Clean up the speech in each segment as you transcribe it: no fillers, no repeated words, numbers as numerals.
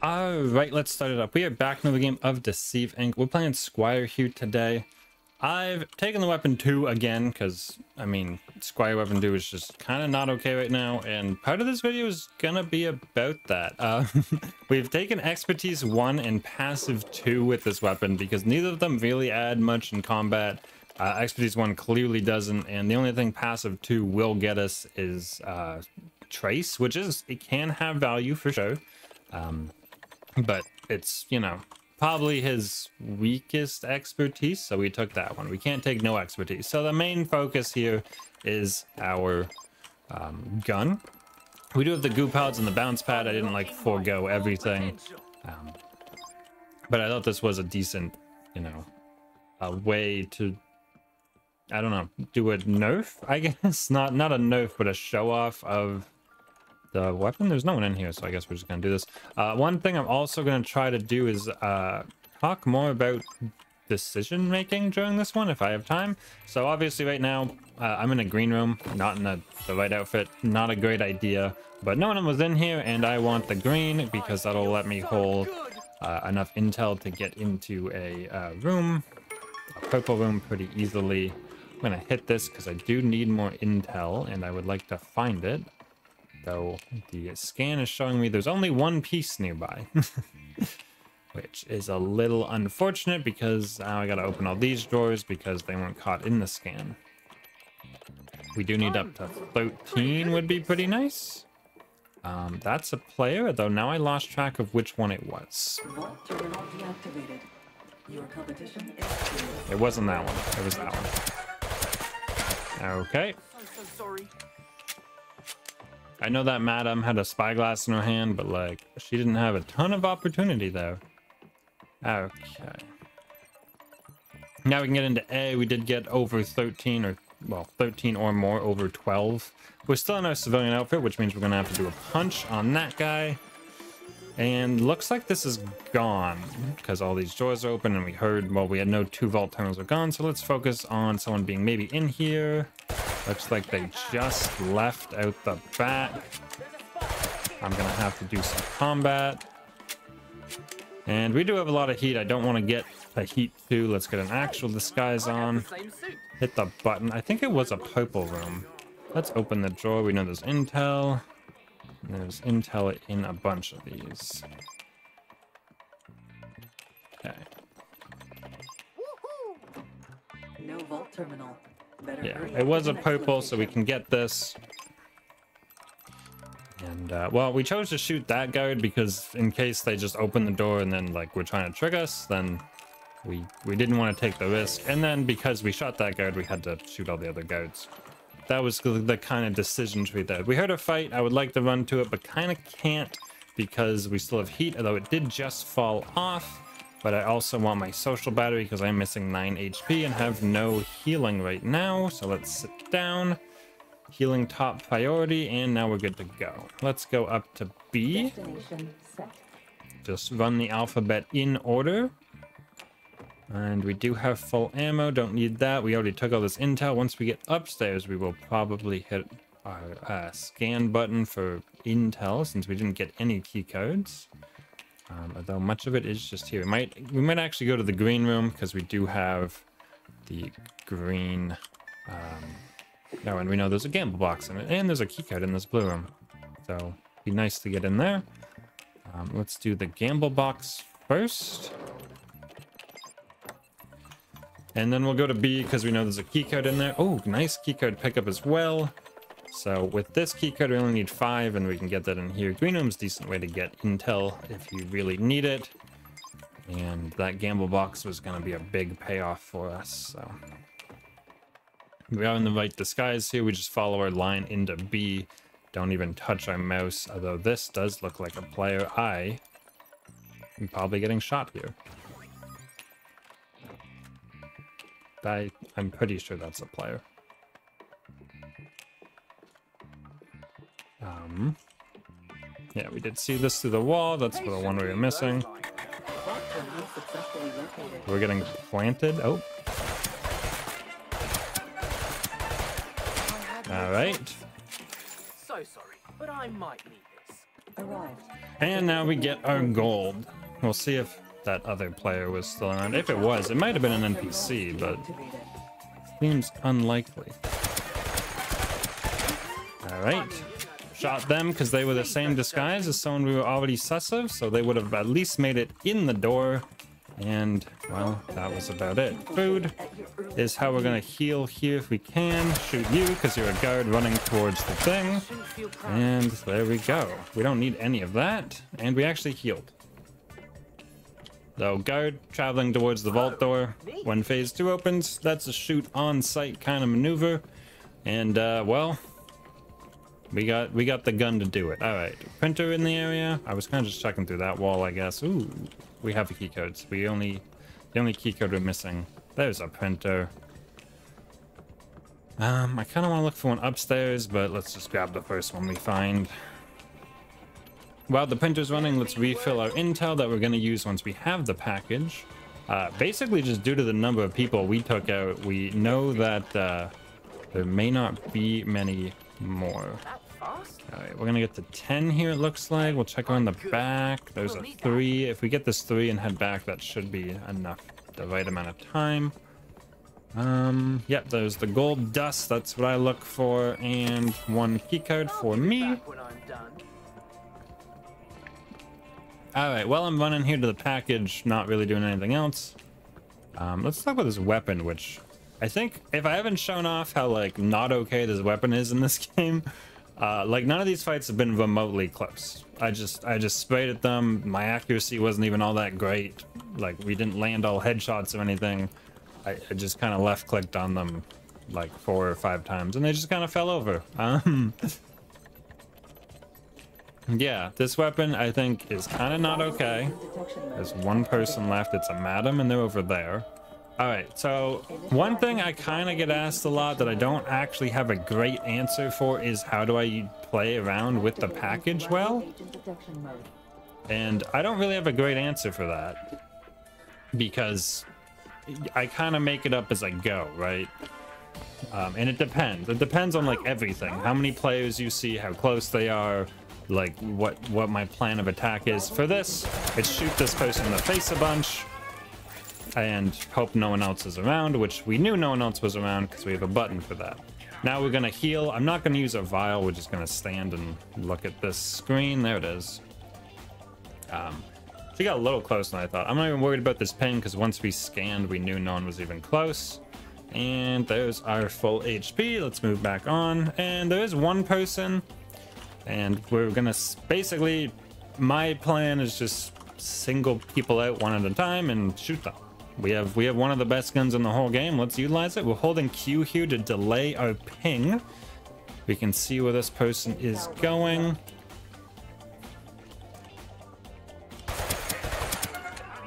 Alright, let's start it up. We are back in the game of Deceive Inc. We're playing Squire here today. I've taken the weapon 2 again, because, I mean, Squire weapon 2 is just kind of not okay right now, and part of this video is gonna be about that. We've taken expertise 1 and passive 2 with this weapon, because neither of them really add much in combat. Expertise 1 clearly doesn't, and the only thing passive 2 will get us is Trace, which is, it can have value for sure. But it's, you know, probably his weakest expertise, so we took that one. We can't take no expertise. So the main focus here is our gun. We do have the Goo Pods and the bounce pad. I didn't like forego everything. But I thought this was a decent, you know, a way to, I don't know, do a nerf, I guess. Not a nerf, but a show off of the weapon. There's no one in here, so I guess we're just gonna do this. One thing I'm also gonna try to do is talk more about decision making during this one if I have time. So obviously right now I'm in a green room, not in the right outfit. Not a great idea, but no one was in here, and I want the green because that'll let me hold enough intel to get into a room, a purple room, pretty easily. I'm gonna hit this because I do need more intel and I would like to find it. Though the scan is showing me there's only one piece nearby, which is a little unfortunate because now I gotta open all these drawers because they weren't caught in the scan. We do need up to 13 would be pretty nice. That's a player, though now I lost track of which one it was. It wasn't that one, it was that one. Okay. I know that madam had a spyglass in her hand, but like she didn't have a ton of opportunity there. Okay. Now we can get into A. We did get over 13, or well, 13 or more over 12. We're still in our civilian outfit, which means we're gonna have to do a punch on that guy. And looks like this is gone because all these doors are open, and we heard, well, we had no 2 vault terminals are gone. So let's focus on someone being maybe in here. Looks like they just left out the back. I'm gonna have to do some combat. And we do have a lot of heat. I don't want to get a heat too. Let's get an actual disguise on. Hit the button. I think it was a purple room. Let's open the drawer. We know there's intel. There's intel in a bunch of these. Okay. No vault terminal. Yeah, it was a purple, so we can get this. And well, we chose to shoot that guard because in case they just open the door and then like we're trying to trick us, then we didn't want to take the risk. And then because we shot that guard, we had to shoot all the other guards. That was the kind of decision tree there. We heard a fight. I would like to run to it, but kind of can't because we still have heat, although it did just fall off. But I also want my social battery because I'm missing 9 HP and have no healing right now. So let's sit down. Healing top priority, and now we're good to go. Let's go up to B. Just run the alphabet in order. And we do have full ammo, don't need that. We already took all this intel. Once we get upstairs, we will probably hit our scan button for intel since we didn't get any key cards. Although much of it is just here. We might actually go to the green room because we do have the green. Oh, and we know there's a gamble box in it, and there's a key card in this blue room. So it'd be nice to get in there. Let's do the gamble box first. And then we'll go to B because we know there's a key card in there. Oh, nice key card pickup as well. So with this key card, we only need 5, and we can get that in here. Green room's a decent way to get intel if you really need it. And that gamble box was going to be a big payoff for us. So we are in the right disguise here. We just follow our line into B. Don't even touch our mouse. Although this does look like a player. I'm probably getting shot here. I'm pretty sure that's a player. Yeah, we did see this through the wall. That's the one we were missing. We're getting planted. Oh. All right. So sorry, but I might need this. arrived. And now we get our gold. We'll see if that other player was still around. If it was, it might have been an NPC, but seems unlikely. Alright. Shot them because they were the same disguise as someone we were already sus of, so they would have at least made it in the door. And, well, that was about it. Food is how we're going to heal here if we can. Shoot you because you're a guard running towards the thing. And there we go. We don't need any of that. And we actually healed. So, guard traveling towards the vault door. When phase 2 opens, that's a shoot on sight kind of maneuver. And, well, we got the gun to do it. All right, printer in the area. I was kind of just checking through that wall, I guess. Ooh, we have a key code. So the only key code we're missing. There's a printer. I kind of want to look for one upstairs, but let's just grab the first one we find. While the printer's running, let's refill our intel that we're going to use once we have the package. Basically, just due to the number of people we took out, we know that there may not be many more. Alright, we're gonna get to 10 here, it looks like. We'll check around the back. There's a 3. If we get this 3 and head back, that should be enough, the right amount of time. Yep, there's the gold dust. That's what I look for. And one keycard for me. Alright, well, I'm running here to the package, not really doing anything else. Let's talk about this weapon, which I think if I haven't shown off how, like, not okay this weapon is in this game, like, none of these fights have been remotely close. I just sprayed at them. My accuracy wasn't even all that great. Like, we didn't land all headshots or anything. I just kind of left clicked on them like 4 or 5 times and they just kind of fell over. Yeah, this weapon I think is kind of not okay. There's one person left. It's a madam and they're over there. All right, so one thing I kind of get asked a lot that I don't actually have a great answer for is how do I play around with the package well? And I don't really have a great answer for that because I kind of make it up as I go, right? And it depends. It depends on like everything. How many players you see, how close they are, like what my plan of attack is. For this, it's shoot this person in the face a bunch and hope no one else is around, which we knew no one else was around because we have a button for that. Now we're gonna heal. I'm not gonna use a vial. We're just gonna stand and look at this screen. There it is. She got a little closer than I thought. I'm not even worried about this ping because once we scanned, we knew no one was even close. And there's our full HP. Let's move back on. And there is one person. And we're gonna basically, my plan is just single people out one at a time and shoot them. We have one of the best guns in the whole game. Let's utilize it. We're holding Q here to delay our ping. We can see where this person is going.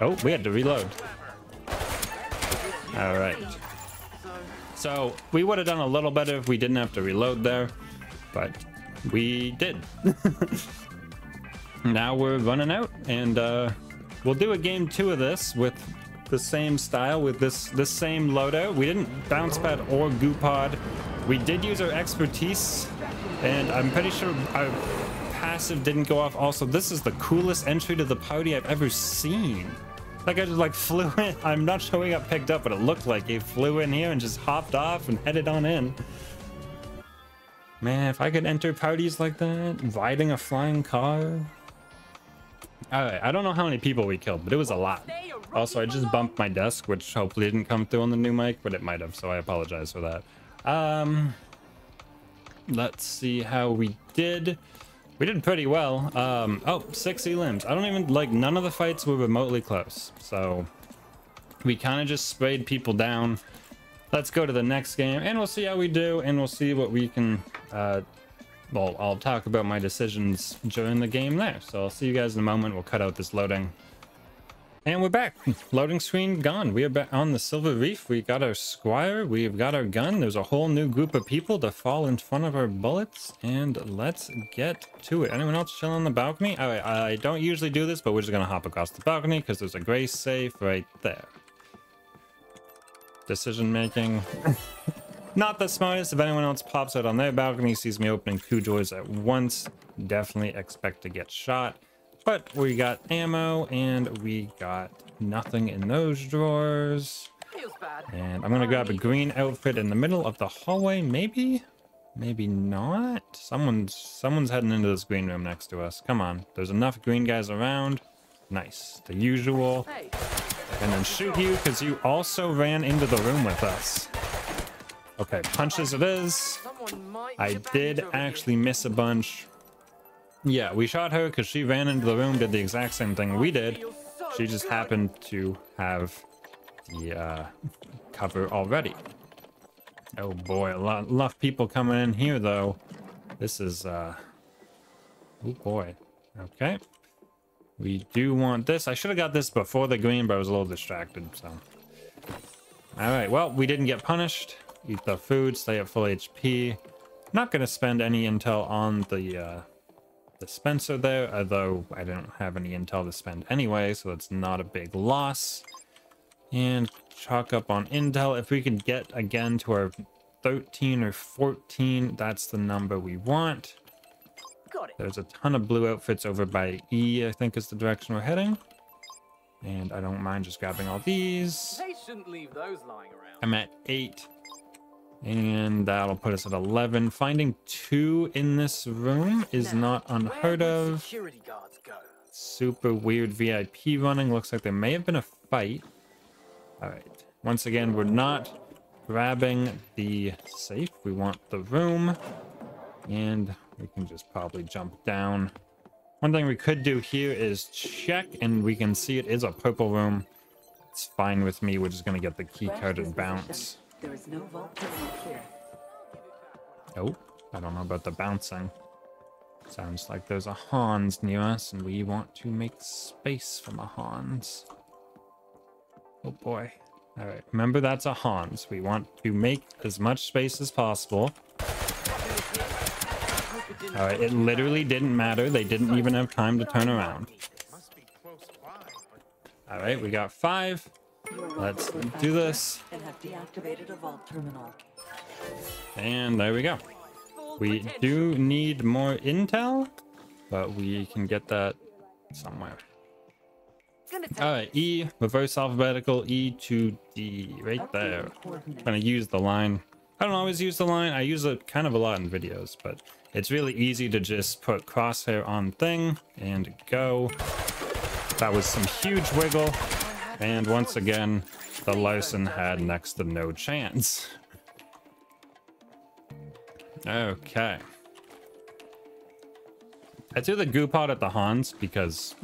Oh, we had to reload. All right. So we would have done a little better if we didn't have to reload there, but we did. Now we're running out, and we'll do a game 2 of this with the same style, with this same loadout. We didn't bounce pad or Goo Pod. We did use our expertise, and I'm pretty sure our passive didn't go off. Also, this is the coolest entry to the party I've ever seen. Like, I just like flew in. I'm not showing up picked up, but it looked like he flew in here and just hopped off and headed on in. Man, if I could enter parties like that, riding a flying car. All right, I don't know how many people we killed, but it was a lot. Also, I just bumped my desk, which hopefully didn't come through on the new mic, but it might have, so I apologize for that. Let's see how we did. We did pretty well. Oh, 6 limbs. I don't even, like, none of the fights were remotely close. So we kind of just sprayed people down. Let's go to the next game and we'll see how we do, and we'll see what we can, well, I'll talk about my decisions during the game there. So I'll see you guys in a moment. We'll cut out this loading. And we're back. Loading screen gone. We are back on the Silver Reef. We got our Squire. We've got our gun. There's a whole new group of people to fall in front of our bullets. And let's get to it. Anyone else chilling on the balcony? All right, I don't usually do this, but we're just going to hop across the balcony because there's a gray safe right there. Decision making. Not the smartest. If anyone else pops out on their balcony, sees me opening 2 doors at once, definitely expect to get shot. But we got ammo and we got nothing in those drawers. And I'm gonna grab a green outfit in the middle of the hallway, maybe? Maybe not? Someone's heading into this green room next to us. Come on, there's enough green guys around. Nice, the usual. And then shoot you, because you also ran into the room with us. Okay, punches it is. I did actually miss a bunch. Yeah, we shot her because she ran into the room, did the exact same thing we did. She just happened to have the cover already. Oh boy, a lot of people coming in here though. This is oh boy. Okay. We do want this. I should have got this before the green, but I was a little distracted, so. Alright, well, we didn't get punished. Eat the food, stay at full HP. Not gonna spend any intel on the dispenser there, although I don't have any intel to spend anyway, so it's not a big loss. And chalk up on intel. If we could get again to our 13 or 14, that's the number we want. Got it. There's a ton of blue outfits over by E, I think is the direction we're heading. And I don't mind just grabbing all these. They shouldn't leave those lying around. I'm at 8. And that'll put us at 11. Finding 2 in this room is not unheard of. Security guards go. Super weird VIP running. Looks like there may have been a fight. Alright. Once again, we're not grabbing the safe. We want the room. And we can just probably jump down. One thing we could do here is check, and we can see it is a purple room. It's fine with me. We're just going to get the key card and bounce. There is no vault terminal here. Oh, I don't know about the bouncing. Sounds like there's a Hans near us, and we want to make space from a Hans. Oh boy. Alright, remember that's a Hans. We want to make as much space as possible. Alright, it literally didn't matter. They didn't even have time to turn around. Alright, we got 5. Let's do this. And have deactivated a vault terminal. And there we go. We do need more intel, but we can get that somewhere. Alright, E, reverse alphabetical, E to D, right there. I'm gonna use the line. I don't always use the line. I use it kind of a lot in videos, but it's really easy to just put crosshair on thing and go. That was some huge wiggle. And once again, the Larson had next to no chance. Okay. I threw the Goo Pod at the Hans because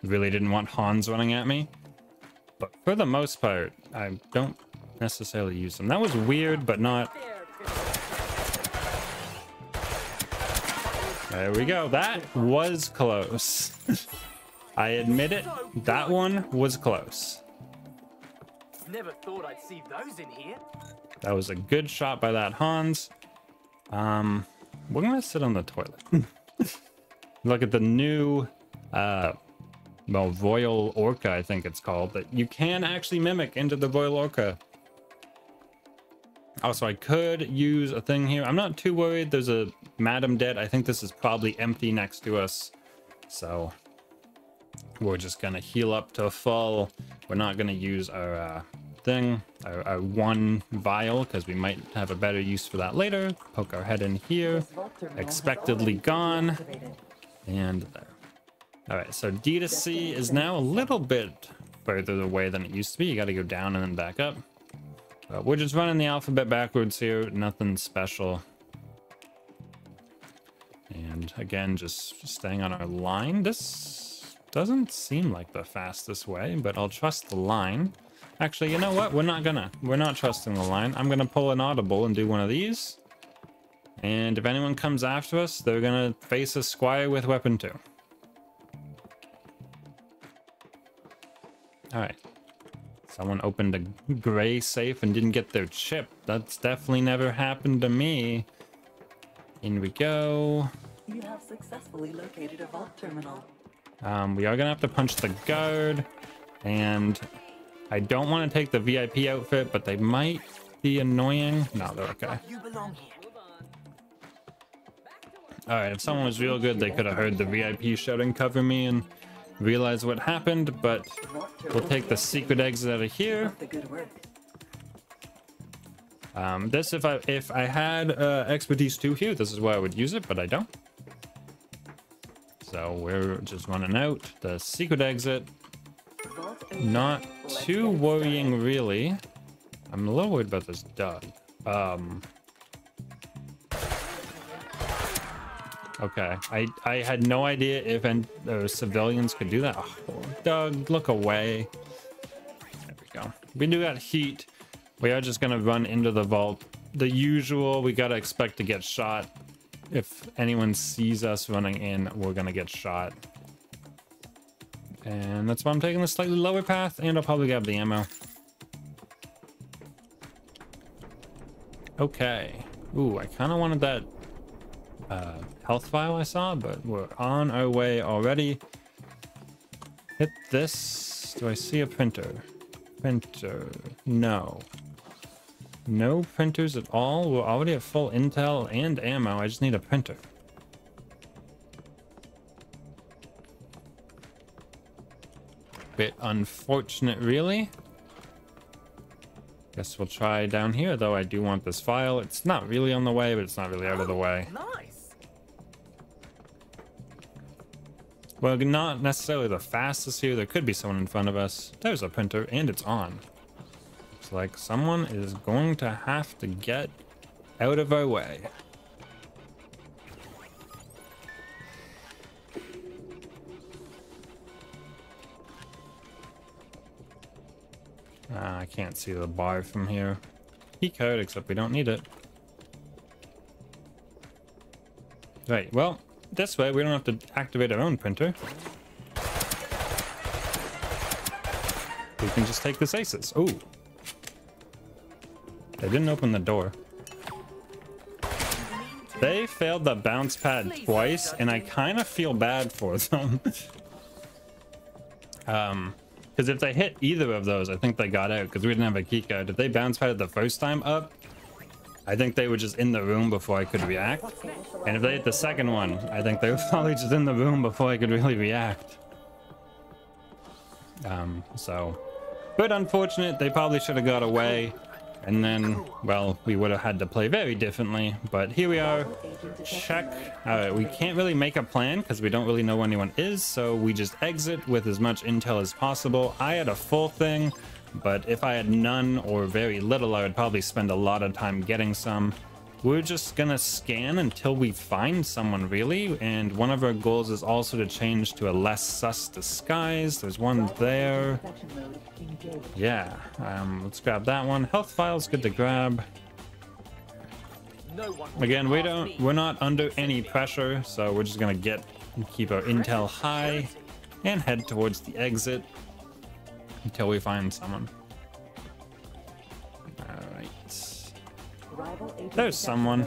really didn't want Hans running at me. But for the most part, I don't necessarily use them. That was weird, but not... There we go. That was close. I admit it, that one was close. Never thought I'd see those in here. That was a good shot by that Hans. We're gonna sit on the toilet. Look at the new well, Royal Orca, I think it's called, that you can actually mimic into the Royal Orca. Also, I could use a thing here. I'm not too worried. There's a Madam Dead. I think this is probably empty next to us. So we're just gonna heal up to full. We're not gonna use our thing, our one vial, because we might have a better use for that later. Poke our head in here. Expectedly gone. And there. Alright, so D to C is now a little bit further away than it used to be. You gotta go down and then back up. But we're just running the alphabet backwards here. Nothing special. And again, just staying on our line. This doesn't seem like the fastest way, but I'll trust the line. Actually, you know what? We're not trusting the line. I'm gonna pull an audible and do one of these. And if anyone comes after us, they're gonna face a Squire with weapon 2. Alright. Someone opened a gray safe and didn't get their chip. That's definitely never happened to me. In we go. You have successfully located a vault terminal. We are gonna have to punch the guard, and I don't want to take the VIP outfit, but they might be annoying. No, they're okay. You belong here. All right, if someone was real good, they could have heard the VIP shouting cover me and realized what happened, but we'll take the secret exit out of here. The good work. This, if I had expertise 2 here, this is where I would use it, but I don't. So we're just running out. The secret exit, Vault not too worrying really. I'm a little worried about this dog. Okay, I had no idea if civilians could do that. Oh, Doug, look away. There we go. We do got heat. We are just gonna run into the vault. The usual, we gotta expect to get shot. If anyone sees us running in, we're gonna get shot. And that's why I'm taking the slightly lower path, and I'll probably grab the ammo. Okay. Ooh, I kind of wanted that health vial I saw, but we're on our way already. Hit this. Do I see a printer? Printer. No. No printers at all. We're already at full intel and ammo. I just need a printer. Bit unfortunate, really. Guess we'll try down here, though. I do want this file. It's not really on the way, but it's not really out of the way. Nice. Well, not necessarily the fastest here. There could be someone in front of us. There's a printer, and it's on. Looks like someone is going to have to get out of our way. I can't see the bar from here. Keycard, except we don't need it. Right, well, this way we don't have to activate our own printer. We can just take this aces. Ooh. They didn't open the door. They failed the bounce pad twice, and I kind of feel bad for them. Because if they hit either of those, I think they got out because we didn't have a keycard. If they bounce padded the first time up, I think they were just in the room before I could react. And if they hit the second one, I think they were probably just in the room before I could really react. But unfortunate, they probably should have got away. And then, well, we would have had to play very differently. But here we are. Check. We can't really make a plan because we don't really know where anyone is. So we just exit with as much intel as possible. I had a full thing, but if I had none or very little, I would probably spend a lot of time getting some. We're just gonna scan until we find someone, really. And one of our goals is also to change to a less sus disguise. There's one there. Yeah, let's grab that one. Health file's good to grab. Again, we're not under any pressure, so we're just gonna keep our intel high and head towards the exit until we find someone. There's someone.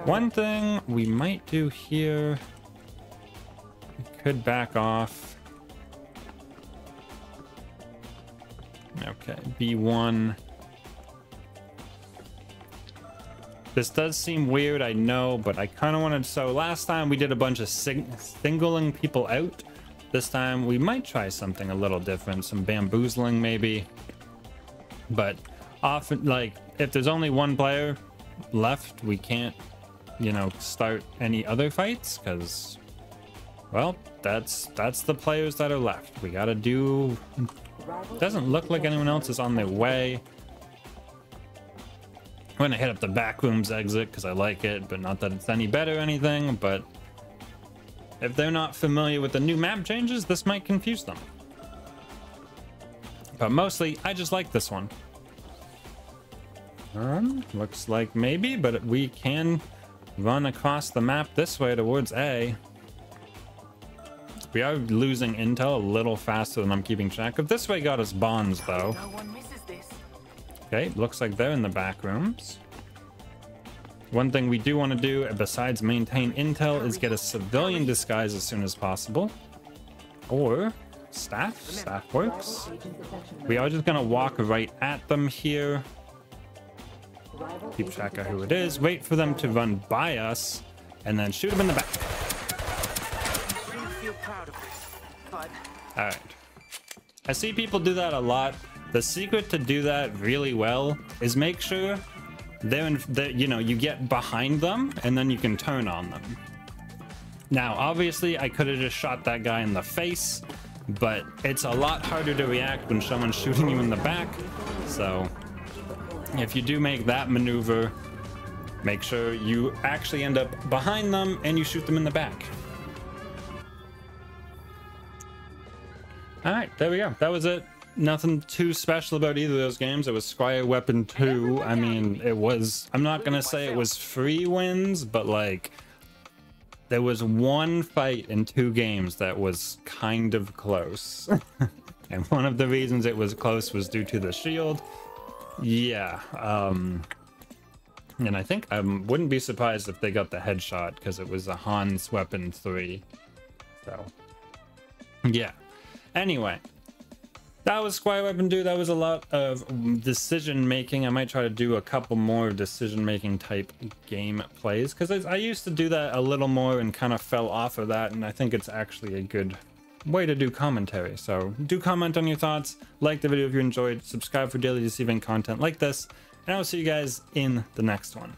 One thing we might do here, we could back off. Okay, B1. This does seem weird, I know, but I kind of wanted... So last time we did a bunch of singling people out. This time we might try something a little different. Some bamboozling, maybe. But often, like, if there's only one player left, we can't, you know, start any other fights, because, well, that's the players that are left. We gotta do... Doesn't look like anyone else is on their way. I'm gonna hit up the back rooms exit because I like it, but not that it's any better or anything. But if they're not familiar with the new map changes, this might confuse them. But mostly, I just like this one. Looks like maybe, but we can run across the map this way towards A. We are losing intel a little faster than I'm keeping track of. This way got us bonds, though. No one misses this. Okay, looks like they're in the back rooms. One thing we do want to do, besides maintain intel, is get a civilian disguise as soon as possible. Or staff. Staff works. We are just going to walk right at them here. Keep track of who it is. Wait for them to run by us. and then shoot him in the back. Shouldn't feel proud of this, but All right. I see people do that a lot. The secret to do that really well is make sure you know, you get behind them and then you can turn on them. Now, obviously, I could have just shot that guy in the face, but it's a lot harder to react when someone's shooting you in the back. So if you do make that maneuver, make sure you actually end up behind them and you shoot them in the back. All right, there we go. That was it. Nothing too special about either of those games. It was Squire Weapon 2. I mean, it was, I'm not gonna say it was free wins, but like there was one fight in 2 games that was kind of close. And one of the reasons it was close was due to the shield. Yeah, and I think I wouldn't be surprised if they got the headshot because it was a Hans Weapon 3. So yeah, anyway, that was Squire Weapon 2. That was a lot of decision making. I might try to do a couple more decision making type game plays because I used to do that a little more and kind of fell off of that, and I think it's actually a good way to do commentary. So do comment on your thoughts, like the video if you enjoyed, subscribe for daily Deceive Inc content like this, and I will see you guys in the next one.